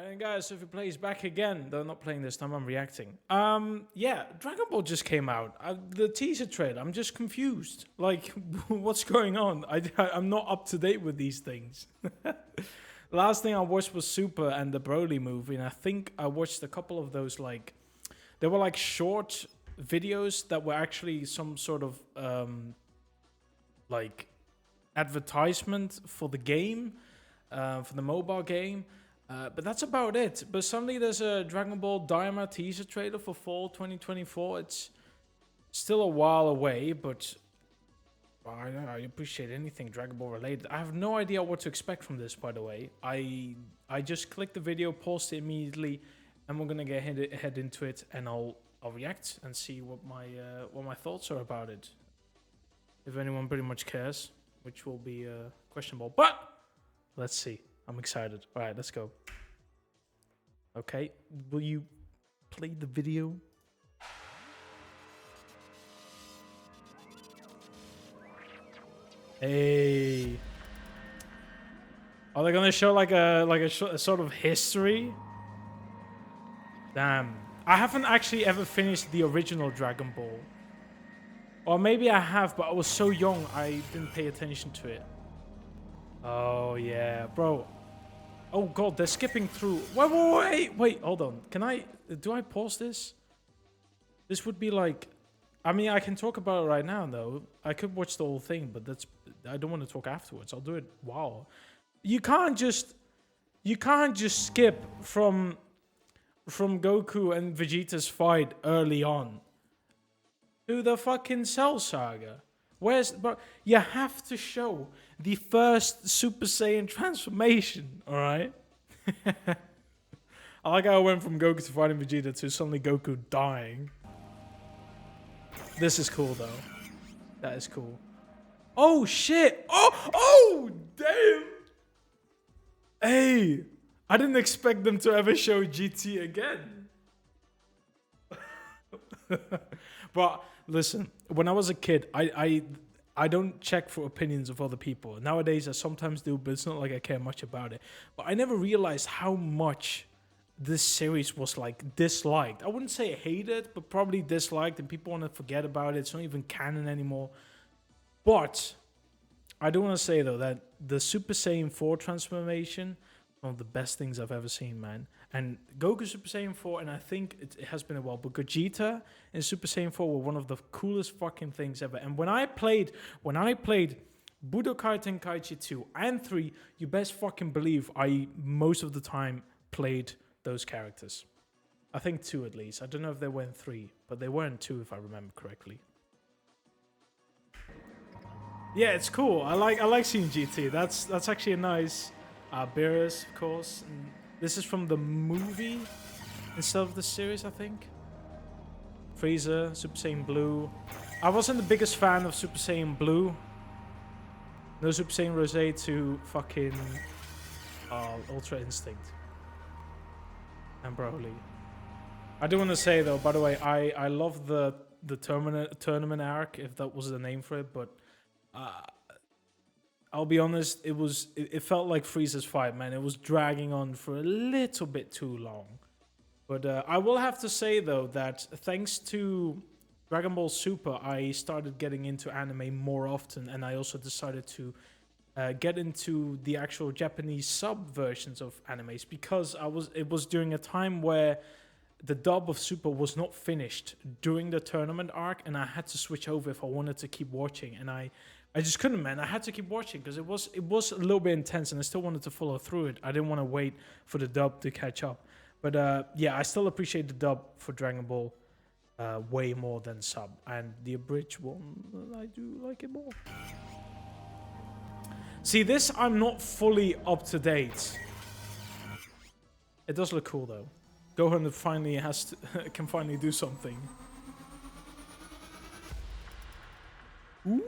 And guys, if you play is back again, though not playing this time, I'm reacting. Yeah, Dragon Ball just came out. The teaser trailer, I'm just confused. Like, what's going on? I'm not up to date with these things. Last thing I watched was Super and the Broly movie, and I think I watched a couple of those, like, they were like short videos that were actually some sort of, like, advertisement for the game, for the mobile game. But that's about it. But suddenly there's a Dragon Ball Daima teaser trailer for fall 2024. It's still a while away, but I appreciate anything Dragon Ball related. I have no idea what to expect from this, by the way. I just clicked the video, paused it immediately, and we're gonna get head into it, and I'll react and see what my thoughts are about it. If anyone pretty much cares, which will be questionable, but let's see. I'm excited. All right, let's go. Okay, will you play the video? Hey, are they gonna show like a sort of history? Damn, I haven't actually ever finished the original Dragon Ball, or maybe I have, but I was so young I didn't pay attention to it. Oh yeah, bro. Oh god, they're skipping through. Wait, hold on. Do I pause this? This would be like, I mean, I can talk about it right now though. I could watch the whole thing, but I don't want to talk afterwards. I'll do it. Wow. You can't just skip from Goku and Vegeta's fight early on to the fucking Cell Saga. But you have to show the first Super Saiyan transformation, alright? I like how I went from Goku to fighting Vegeta to suddenly Goku dying. This is cool though. That is cool. Oh shit! Oh damn! Hey! I didn't expect them to ever show GT again. But listen, when I was a kid, I don't check for opinions of other people. Nowadays, I sometimes do, but it's not like I care much about it. But I never realized how much this series was like disliked. I wouldn't say hated, but probably disliked, and people want to forget about it. It's not even canon anymore. But I do want to say though that the Super Saiyan 4 transformation, one of the best things I've ever seen, man. And Goku Super Saiyan 4, and I think it has been a while, but Gogeta and Super Saiyan 4 were one of the coolest fucking things ever. And when I played Budokai Tenkaichi 2 and 3, you best fucking believe I most of the time played those characters. I think 2 at least. I don't know if they were in 3, but they were in 2 if I remember correctly. Yeah, it's cool. I like seeing GT. That's actually a nice Beerus, of course. And this is from the movie instead of the series, I think. Frieza, Super Saiyan Blue. I wasn't the biggest fan of Super Saiyan Blue. No Super Saiyan Rosé to fucking Ultra Instinct. And Broly. I do want to say though, by the way, I love the tournament arc, if that was the name for it, but I'll be honest, it felt like Frieza's fight, man. It was dragging on for a little bit too long. But I will have to say, though, that thanks to Dragon Ball Super, I started getting into anime more often, and I also decided to get into the actual Japanese sub versions of animes, because it was during a time where the dub of Super was not finished during the tournament arc, and I had to switch over if I wanted to keep watching, and I just couldn't, man. I had to keep watching because it was a little bit intense, and I still wanted to follow through it. I didn't want to wait for the dub to catch up. But yeah, I still appreciate the dub for Dragon Ball way more than sub. And the abridged one, I do like it more. See, this I'm not fully up to date. It does look cool though. Gohan finally can finally do something. Ooh.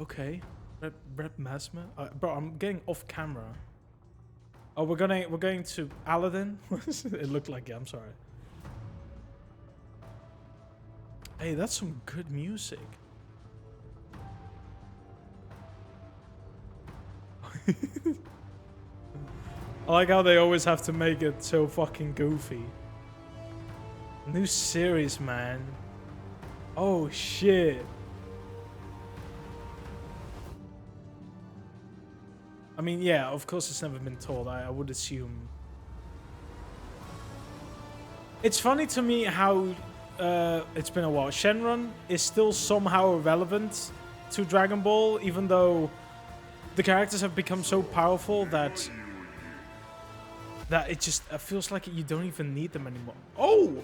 Okay, Brett Masma. Bro, I'm getting off camera. Oh, we're going to Aladdin. It looked like it. I'm sorry. Hey, that's some good music. I like how they always have to make it so fucking goofy. New series, man. Oh shit. I mean, yeah, of course it's never been told. I would assume. It's funny to me how it's been a while. Shenron is still somehow relevant to Dragon Ball, even though the characters have become so powerful that it just feels like you don't even need them anymore. Oh!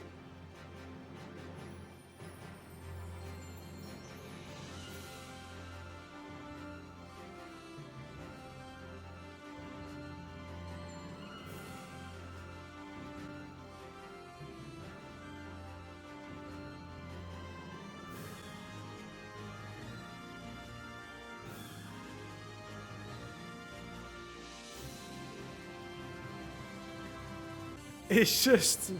It's just...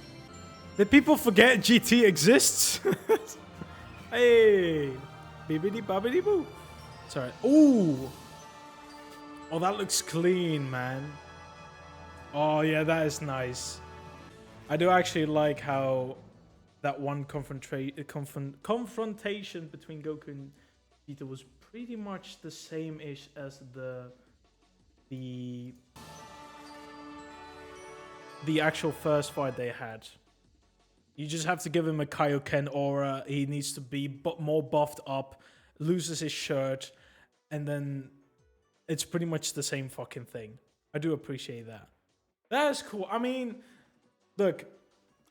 Did people forget GT exists? Hey! Bibbidi bobbidi boo. Sorry. Ooh! Oh, that looks clean, man. Oh, yeah, that is nice. I do actually like how that one confrontation between Goku and Vegeta was pretty much the same-ish as the actual first fight they had. You just have to give him a Kaioken aura. He needs to be more buffed up, loses his shirt, and then it's pretty much the same fucking thing. I do appreciate that. That is cool. I mean, look,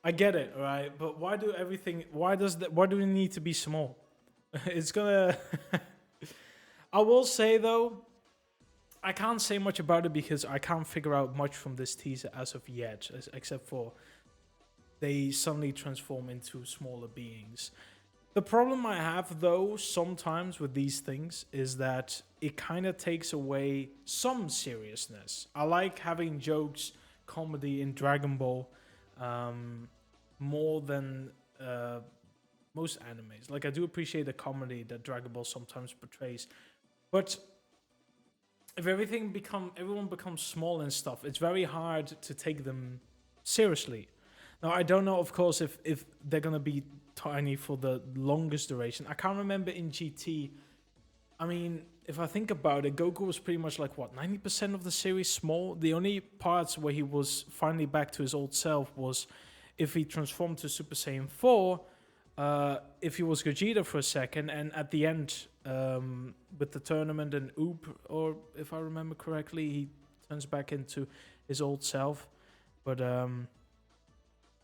I get it, right? But why do we need to be small? It's gonna... I will say, though, I can't say much about it because I can't figure out much from this teaser as of yet, except for they suddenly transform into smaller beings. The problem I have, though, sometimes with these things is that it kind of takes away some seriousness. I like having jokes, comedy in Dragon Ball more than most animes. Like, I do appreciate the comedy that Dragon Ball sometimes portrays, but if everyone becomes small and stuff, it's very hard to take them seriously. Now, I don't know, of course, if they're going to be tiny for the longest duration. I can't remember in GT. I mean, if I think about it, Goku was pretty much like, what, 90% of the series small? The only parts where he was finally back to his old self was if he transformed to Super Saiyan 4, if he was Gogeta for a second, and at the end, with the tournament and Oop, or if I remember correctly, he turns back into his old self. But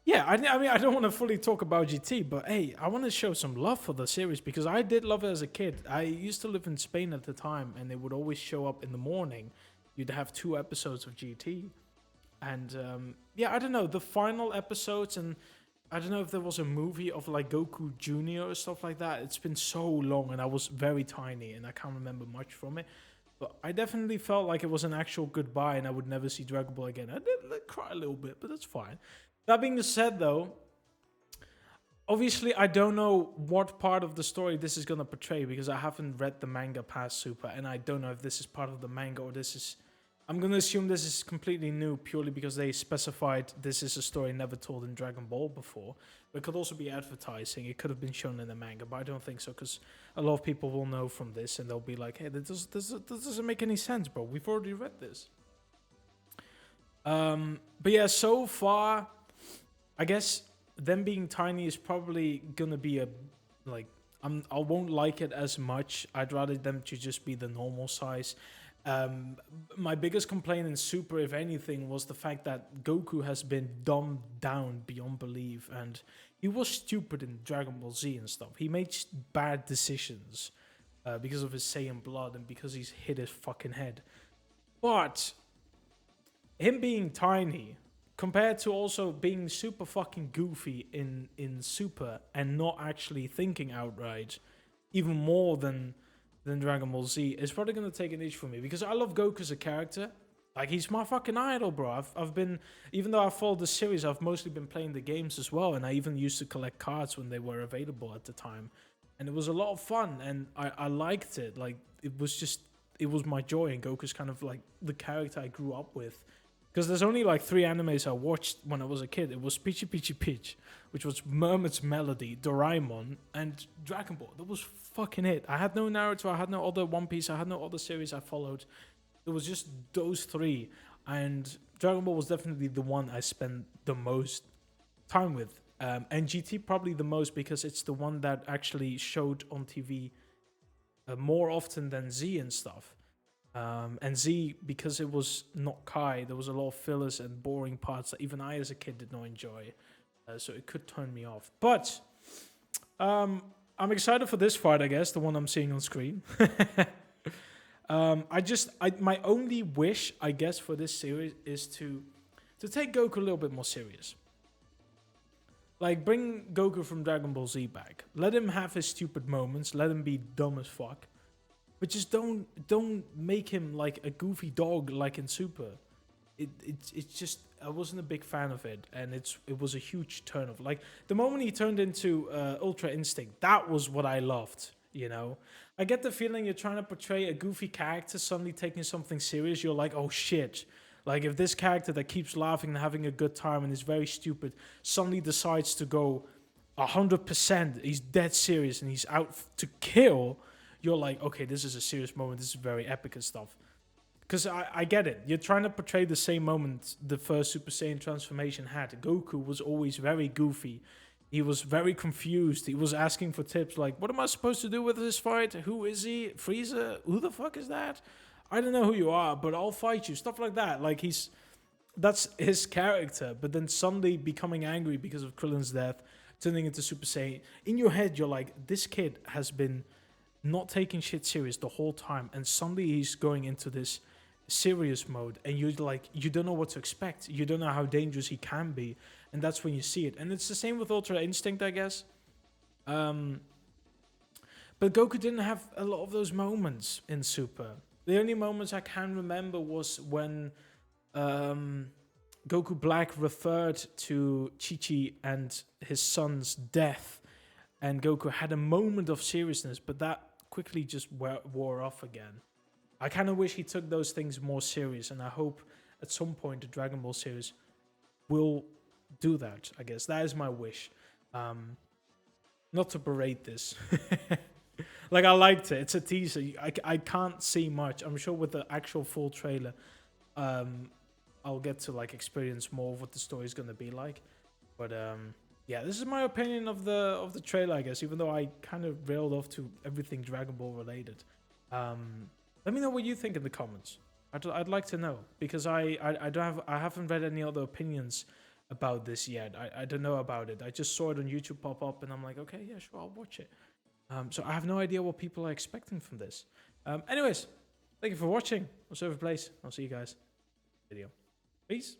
yeah, I mean, I don't want to fully talk about GT, but hey, I want to show some love for the series because I did love it as a kid. I used to live in Spain at the time, and it would always show up in the morning. You'd have 2 episodes of GT, and yeah, I don't know, the final episodes, and I don't know if there was a movie of like Goku Jr. or stuff like that. It's been so long, and I was very tiny, and I can't remember much from it. But I definitely felt like it was an actual goodbye, and I would never see Dragon Ball again. I did cry a little bit, but that's fine. That being said, though, obviously I don't know what part of the story this is going to portray because I haven't read the manga past Super, and I don't know if this is part of the manga or this is... I'm going to assume this is completely new purely because they specified this is a story never told in Dragon Ball before. But it could also be advertising. It could have been shown in the manga, but I don't think so because a lot of people will know from this and they'll be like, hey, this doesn't make any sense, bro. We've already read this. But yeah, so far, I guess them being tiny is probably going to be I won't like it as much. I'd rather them to just be the normal size. My biggest complaint in Super, if anything, was the fact that Goku has been dumbed down beyond belief, and he was stupid in Dragon Ball Z and stuff. He made bad decisions because of his Saiyan blood and because he's hit his fucking head. But him being tiny, compared to also being super fucking goofy in Super and not actually thinking outright, even more than Dragon Ball Z, is probably going to take an issue for me because I love Goku as a character. Like, he's my fucking idol, bro. I've been, even though I followed the series, I've mostly been playing the games as well, and I even used to collect cards when they were available at the time. And it was a lot of fun, and I liked it. Like, it was my joy, and Goku's kind of like the character I grew up with. Because there's only like 3 animes I watched when I was a kid. It was Peachy Peachy Peach, which was Mermaid's Melody, Doraemon, and Dragon Ball. That was fucking it. I had no Naruto, I had no other One Piece, I had no other series I followed. It was just those 3. And Dragon Ball was definitely the one I spent the most time with. And GT probably the most because it's the one that actually showed on TV more often than Z and stuff. And Z, because it was not Kai, there was a lot of fillers and boring parts that even I as a kid did not enjoy. So it could turn me off. But I'm excited for this fight, I guess, the one I'm seeing on screen. My only wish, I guess, for this series is to take Goku a little bit more serious. Like, bring Goku from Dragon Ball Z back. Let him have his stupid moments. Let him be dumb as fuck. But just don't make him like a goofy dog like in Super. It's just, I wasn't a big fan of it, and it was a huge turn off. Like the moment he turned into Ultra Instinct, that was what I loved. You know, I get the feeling you're trying to portray a goofy character suddenly taking something serious. You're like, oh shit. Like if this character that keeps laughing and having a good time and is very stupid suddenly decides to go 100%, he's dead serious and he's out to kill. You're like, okay, this is a serious moment. This is very epic and stuff. Because I get it. You're trying to portray the same moment the first Super Saiyan transformation had. Goku was always very goofy. He was very confused. He was asking for tips like, what am I supposed to do with this fight? Who is he? Frieza? Who the fuck is that? I don't know who you are, but I'll fight you. Stuff like that. Like that's his character. But then suddenly becoming angry because of Krillin's death, turning into Super Saiyan. In your head, you're like, this kid has been not taking shit serious the whole time, and suddenly he's going into this serious mode, and you're like, you don't know what to expect. You don't know how dangerous he can be, and that's when you see it. And it's the same with Ultra Instinct, I guess. But Goku didn't have a lot of those moments in Super. The only moments I can remember was when Goku Black referred to Chi-Chi and his son's death, and Goku had a moment of seriousness, but that quickly just wore off again. I kind of wish he took those things more serious, and I hope at some point the Dragon Ball series will do that, I guess. That is my wish. Not to berate this. Like, I liked it. It's a teaser. I can't see much. I'm sure with the actual full trailer, I'll get to, like, experience more of what the story is going to be like. But, yeah, this is my opinion of the trailer, I guess, even though I kind of railed off to everything Dragon Ball related. Let me know what you think in the comments. I'd like to know, because I haven't read any other opinions about this yet. I don't know about it. I just saw it on YouTube pop up, and I'm like, okay, yeah, sure, I'll watch it. So I have no idea what people are expecting from this. Anyways, thank you for watching. I'll serve a place. I'll see you guys in the video. Peace.